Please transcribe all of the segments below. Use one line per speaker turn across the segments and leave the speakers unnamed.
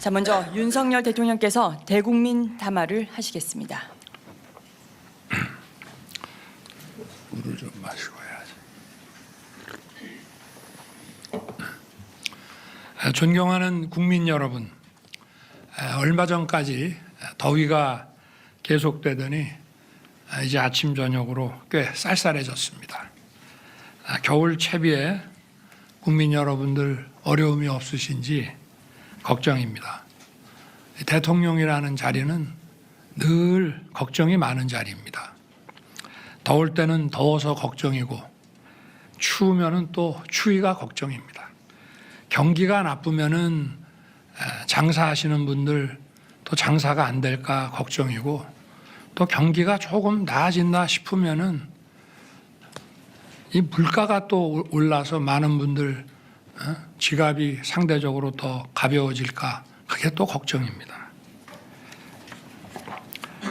자, 먼저 윤석열 대통령께서 대국민 담화를 하시겠습니다.
물을 좀 마시고 해야지. 존경하는 국민 여러분, 얼마 전까지 더위가 계속되더니 이제 아침 저녁으로 꽤 쌀쌀해졌습니다. 겨울 채비에 국민 여러분들 어려움이 없으신지 걱정입니다. 대통령이라는 자리는 늘 걱정이 많은 자리입니다. 더울 때는 더워서 걱정이고 추우면은 또 추위가 걱정입니다. 경기가 나쁘면은 장사하시는 분들 또 장사가 안 될까 걱정이고, 또 경기가 조금 나아진다 싶으면은 이 물가가 또 올라서 많은 분들 지갑이 상대적으로 더 가벼워질까, 그게 또 걱정입니다.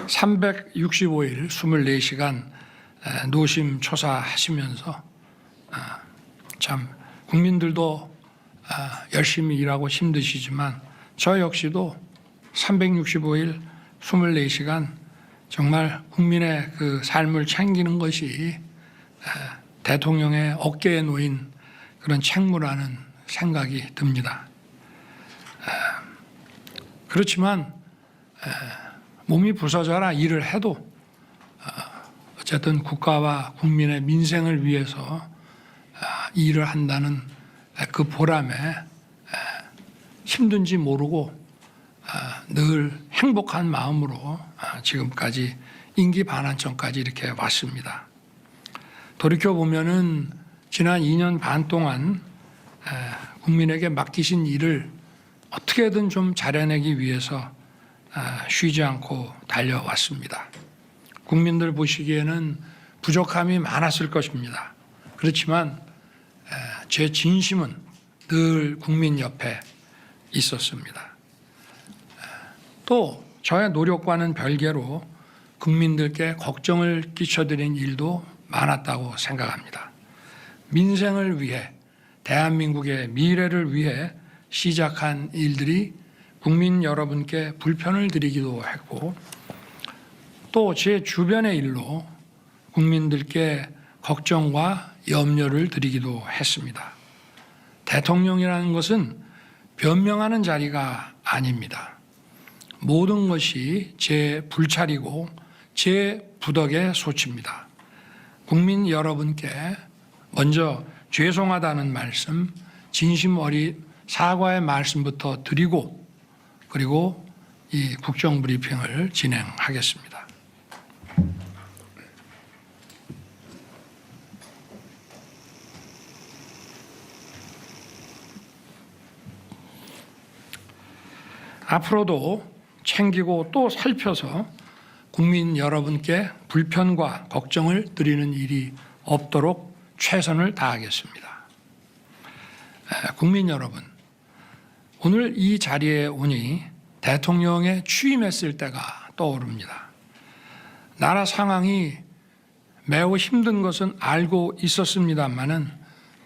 365일 24시간 노심초사하시면서 참 국민들도 열심히 일하고 힘드시지만 저 역시도 365일 24시간 정말 국민의 그 삶을 챙기는 것이 대통령의 어깨에 놓인 그런 책무라는 생각이 듭니다. 그렇지만 몸이 부서져라 일을 해도 어쨌든 국가와 국민의 민생을 위해서 일을 한다는 그 보람에 힘든지 모르고 늘 행복한 마음으로 지금까지 임기 반환점까지 이렇게 왔습니다. 돌이켜보면은 지난 2년 반 동안 국민에게 맡기신 일을 어떻게든 좀 잘해내기 위해서 쉬지 않고 달려왔습니다. 국민들 보시기에는 부족함이 많았을 것입니다. 그렇지만 제 진심은 늘 국민 옆에 있었습니다. 또 저의 노력과는 별개로 국민들께 걱정을 끼쳐드린 일도 많았다고 생각합니다. 민생을 위해, 대한민국의 미래를 위해 시작한 일들이 국민 여러분께 불편을 드리기도 했고, 또 제 주변의 일로 국민들께 걱정과 염려를 드리기도 했습니다. 대통령이라는 것은 변명하는 자리가 아닙니다. 모든 것이 제 불찰이고 제 부덕의 소치입니다. 국민 여러분께 먼저 죄송하다는 말씀, 진심 어린 사과의 말씀부터 드리고, 그리고 이 국정브리핑을 진행하겠습니다. 앞으로도 챙기고 또 살펴서 국민 여러분께 불편과 걱정을 드리는 일이 없도록 최선을 다하겠습니다. 국민 여러분, 오늘 이 자리에 오니 대통령에 취임했을 때가 떠오릅니다. 나라 상황이 매우 힘든 것은 알고 있었습니다마는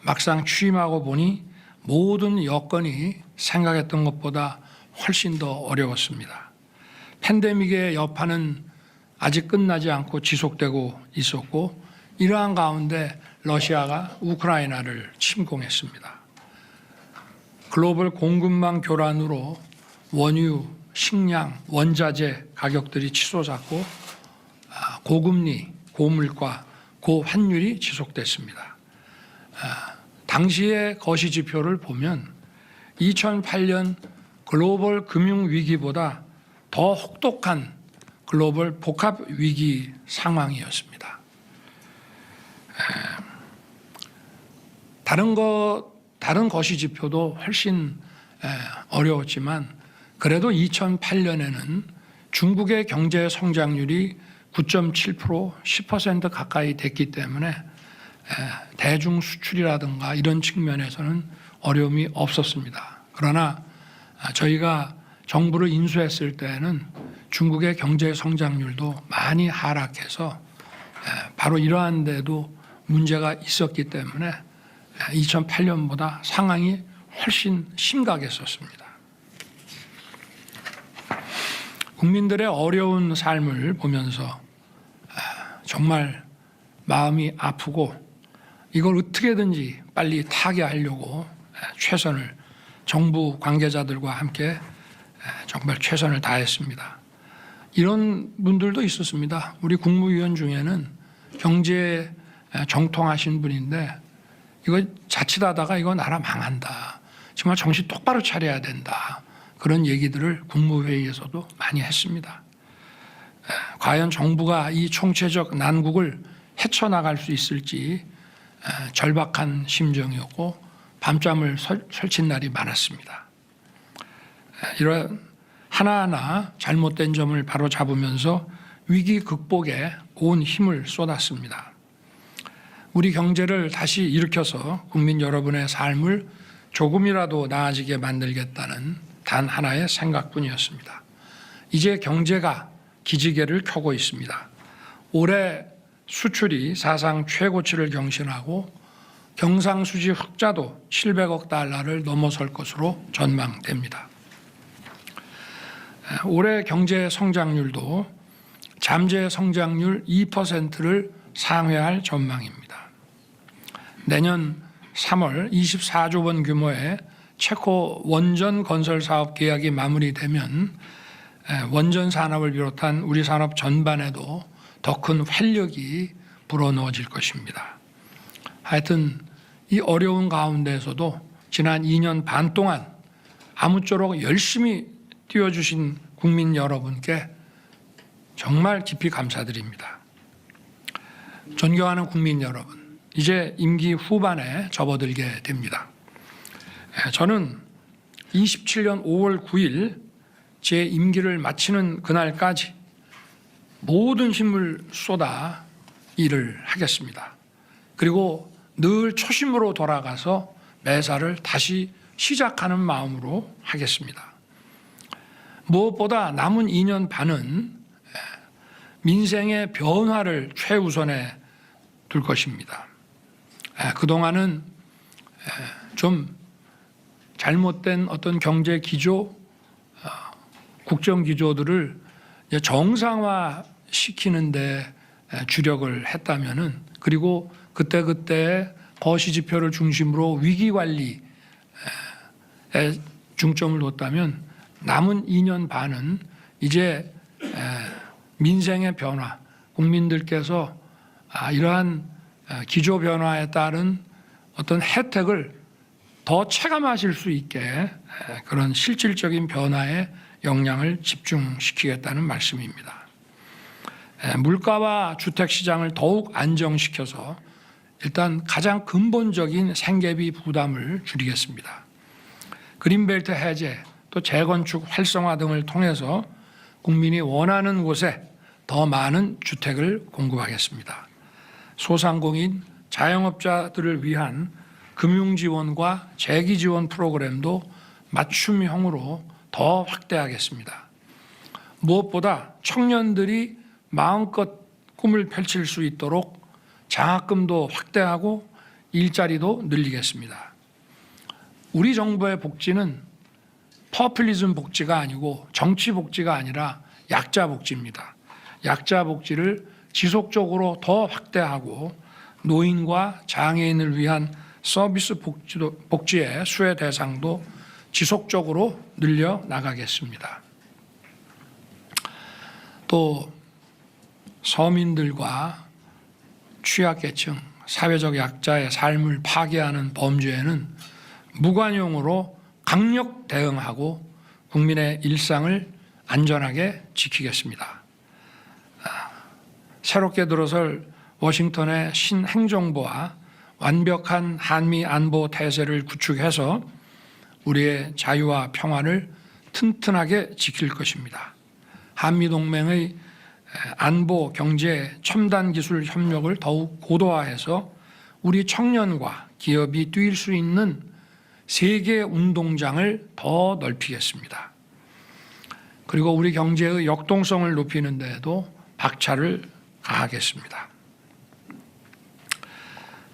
막상 취임하고 보니 모든 여건이 생각했던 것보다 훨씬 더 어려웠습니다. 팬데믹의 여파는 아직 끝나지 않고 지속되고 있었고, 이러한 가운데 러시아가 우크라이나를 침공했습니다. 글로벌 공급망 교란으로 원유, 식량, 원자재 가격들이 치솟았고 고금리, 고물가, 고환율이 지속됐습니다. 당시의 거시지표를 보면 2008년 글로벌 금융위기보다 더 혹독한 글로벌 복합위기 상황이었습니다. 다른 거시지표도 훨씬 어려웠지만 그래도 2008년에는 중국의 경제 성장률이 9.7%, 10% 가까이 됐기 때문에 대중 수출이라든가 이런 측면에서는 어려움이 없었습니다. 그러나 저희가 정부를 인수했을 때는 중국의 경제 성장률도 많이 하락해서 바로 이러한 데도 문제가 있었기 때문에 2008년보다 상황이 훨씬 심각했었습니다. 국민들의 어려운 삶을 보면서 정말 마음이 아프고 이걸 어떻게든지 빨리 타개하려고 최선을 정부 관계자들과 함께 정말 최선을 다했습니다. 이런 분들도 있었습니다. 우리 국무위원 중에는 경제에 정통하신 분인데 이거 자칫하다가 이거 나라 망한다. 정말 정신 똑바로 차려야 된다. 그런 얘기들을 국무회의에서도 많이 했습니다. 과연 정부가 이 총체적 난국을 헤쳐나갈 수 있을지 절박한 심정이었고 밤잠을 설친 날이 많았습니다. 이런 하나하나 잘못된 점을 바로잡으면서 위기 극복에 온 힘을 쏟았습니다. 우리 경제를 다시 일으켜서 국민 여러분의 삶을 조금이라도 나아지게 만들겠다는 단 하나의 생각뿐이었습니다. 이제 경제가 기지개를 켜고 있습니다. 올해 수출이 사상 최고치를 경신하고 경상수지 흑자도 700억 달러를 넘어설 것으로 전망됩니다. 올해 경제 성장률도 잠재 성장률 2%를 상회할 전망입니다. 내년 3월 24조 원 규모의 체코 원전 건설 사업 계약이 마무리되면 원전 산업을 비롯한 우리 산업 전반에도 더 큰 활력이 불어넣어질 것입니다. 하여튼 이 어려운 가운데에서도 지난 2년 반 동안 아무쪼록 열심히 뛰어주신 국민 여러분께 정말 깊이 감사드립니다. 존경하는 국민 여러분, 이제 임기 후반에 접어들게 됩니다. 저는 27년 5월 9일 제 임기를 마치는 그날까지 모든 힘을 쏟아 일을 하겠습니다. 그리고 늘 초심으로 돌아가서 매사를 다시 시작하는 마음으로 하겠습니다. 무엇보다 남은 2년 반은 민생의 변화를 최우선에 둘 것입니다. 그동안은 좀 잘못된 어떤 경제 기조, 국정 기조들을 정상화 시키는데 주력을 했다면은, 그리고 그때 거시 지표를 중심으로 위기 관리에 중점을 뒀다면 남은 2년 반은 이제 민생의 변화, 국민들께서 이러한 기조 변화에 따른 어떤 혜택을 더 체감하실 수 있게 그런 실질적인 변화에 역량을 집중시키겠다는 말씀입니다. 물가와 주택시장을 더욱 안정시켜서 일단 가장 근본적인 생계비 부담을 줄이겠습니다. 그린벨트 해제, 또 재건축 활성화 등을 통해서 국민이 원하는 곳에 더 많은 주택을 공급하겠습니다. 소상공인, 자영업자들을 위한 금융지원과 재기지원 프로그램도 맞춤형으로 더 확대하겠습니다. 무엇보다 청년들이 마음껏 꿈을 펼칠 수 있도록 장학금도 확대하고 일자리도 늘리겠습니다. 우리 정부의 복지는 퍼퓰리즘 복지가 아니고 정치 복지가 아니라 약자 복지입니다. 약자 복지를 지속적으로 더 확대하고 노인과 장애인을 위한 서비스 복지의 수혜 대상도 지속적으로 늘려 나가겠습니다. 또 서민들과 취약계층, 사회적 약자의 삶을 파괴하는 범죄에는 무관용으로 강력 대응하고 국민의 일상을 안전하게 지키겠습니다. 새롭게 들어설 워싱턴의 신행정부와 완벽한 한미 안보 태세를 구축해서 우리의 자유와 평화를 튼튼하게 지킬 것입니다. 한미동맹의 안보, 경제, 첨단 기술 협력을 더욱 고도화해서 우리 청년과 기업이 뛰일 수 있는 세계 운동장을 더 넓히겠습니다. 그리고 우리 경제의 역동성을 높이는 데에도 박차를 가하겠습니다.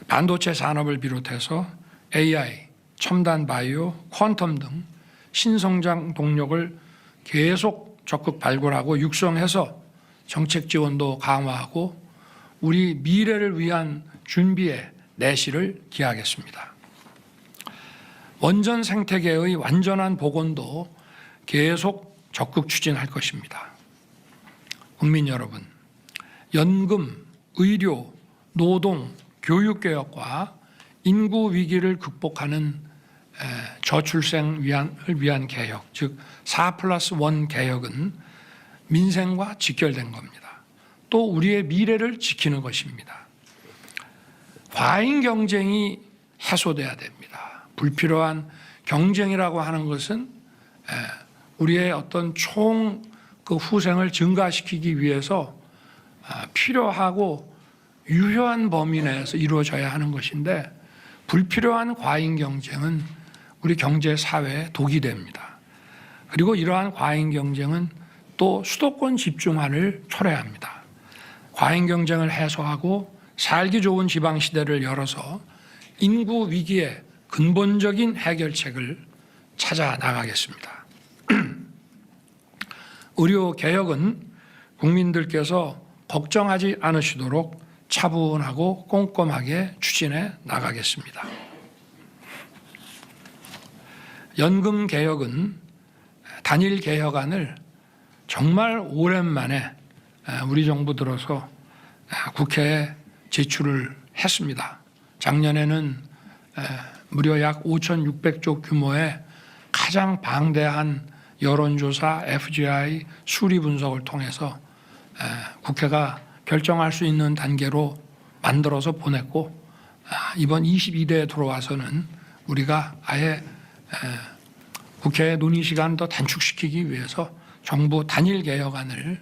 반도체 산업을 비롯해서 AI, 첨단 바이오, 퀀텀 등 신성장 동력을 계속 적극 발굴하고 육성해서 정책 지원도 강화하고 우리 미래를 위한 준비에 내실을 기하겠습니다. 원전 생태계의 완전한 복원도 계속 적극 추진할 것입니다. 국민 여러분, 연금, 의료, 노동, 교육개혁과 인구 위기를 극복하는 저출생을 위한 개혁, 즉 4+1 개혁은 민생과 직결된 겁니다. 또 우리의 미래를 지키는 것입니다. 과잉 경쟁이 해소돼야 됩니다. 불필요한 경쟁이라고 하는 것은 우리의 어떤 총 그 후생을 증가시키기 위해서 필요하고 유효한 범위 내에서 이루어져야 하는 것인데 불필요한 과잉 경쟁은 우리 경제 사회에 독이 됩니다. 그리고 이러한 과잉 경쟁은 또 수도권 집중화를 초래합니다. 과잉 경쟁을 해소하고 살기 좋은 지방 시대를 열어서 인구 위기의 근본적인 해결책을 찾아 나가겠습니다. 의료 개혁은 국민들께서 걱정하지 않으시도록 차분하고 꼼꼼하게 추진해 나가겠습니다. 연금 개혁은 단일 개혁안을 정말 오랜만에 우리 정부 들어서 국회에 제출을 했습니다. 작년에는 무려 약 5,600조 규모의 가장 방대한 여론조사 FGI 수리 분석을 통해서 국회가 결정할 수 있는 단계로 만들어서 보냈고 이번 22대에 들어와서는 우리가 아예 국회 논의 시간을 더 단축시키기 위해서 정부 단일 개혁안을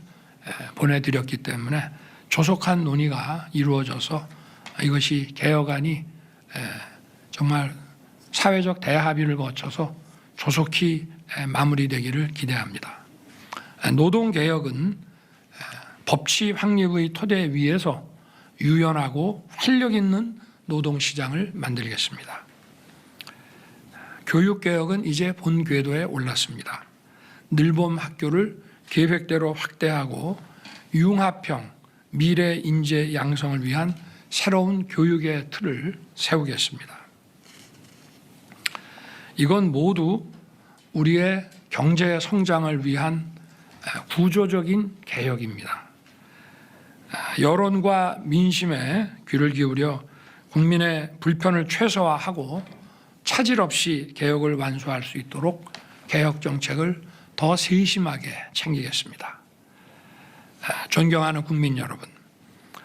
보내드렸기 때문에 조속한 논의가 이루어져서 이것이 개혁안이 정말 사회적 대합의를 거쳐서 조속히 마무리되기를 기대합니다. 노동개혁은 법치 확립의 토대 위에서 유연하고 활력 있는 노동시장을 만들겠습니다. 교육개혁은 이제 본 궤도에 올랐습니다. 늘봄 학교를 계획대로 확대하고 융합형 미래 인재 양성을 위한 새로운 교육의 틀을 세우겠습니다. 이건 모두 우리의 경제 성장을 위한 구조적인 개혁입니다. 여론과 민심에 귀를 기울여 국민의 불편을 최소화하고 차질 없이 개혁을 완수할 수 있도록 개혁 정책을 더 세심하게 챙기겠습니다. 존경하는 국민 여러분,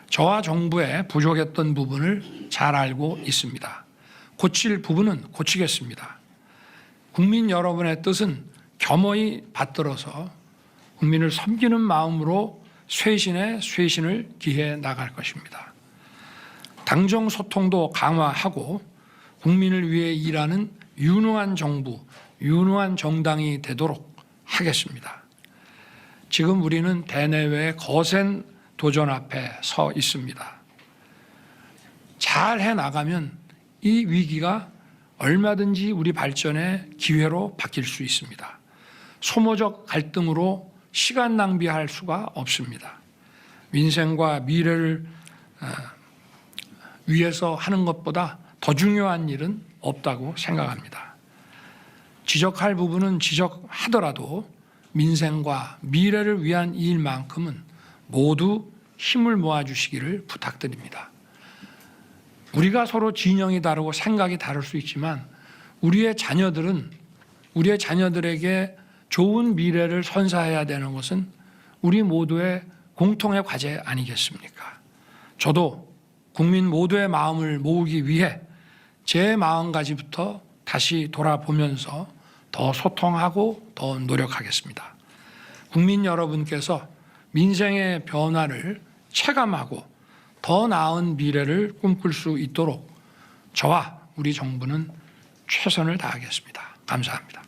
저와 정부의 부족했던 부분을 잘 알고 있습니다. 고칠 부분은 고치겠습니다. 국민 여러분의 뜻은 겸허히 받들어서 국민을 섬기는 마음으로 쇄신에 쇄신을 기해 나갈 것입니다. 당정 소통도 강화하고 국민을 위해 일하는 유능한 정부, 유능한 정당이 되도록 하겠습니다. 지금 우리는 대내외의 거센 도전 앞에 서 있습니다. 잘 해나가면 이 위기가 얼마든지 우리 발전의 기회로 바뀔 수 있습니다. 소모적 갈등으로 시간 낭비할 수가 없습니다. 민생과 미래를 위해서 하는 것보다 더 중요한 일은 없다고 생각합니다. 지적할 부분은 지적하더라도 민생과 미래를 위한 일만큼은 모두 힘을 모아주시기를 부탁드립니다. 우리가 서로 진영이 다르고 생각이 다를 수 있지만 우리의 자녀들에게 좋은 미래를 선사해야 되는 것은 우리 모두의 공통의 과제 아니겠습니까? 저도 국민 모두의 마음을 모으기 위해 제 마음가짐부터 다시 돌아보면서 더 소통하고 더 노력하겠습니다. 국민 여러분께서 민생의 변화를 체감하고 더 나은 미래를 꿈꿀 수 있도록 저와 우리 정부는 최선을 다하겠습니다. 감사합니다.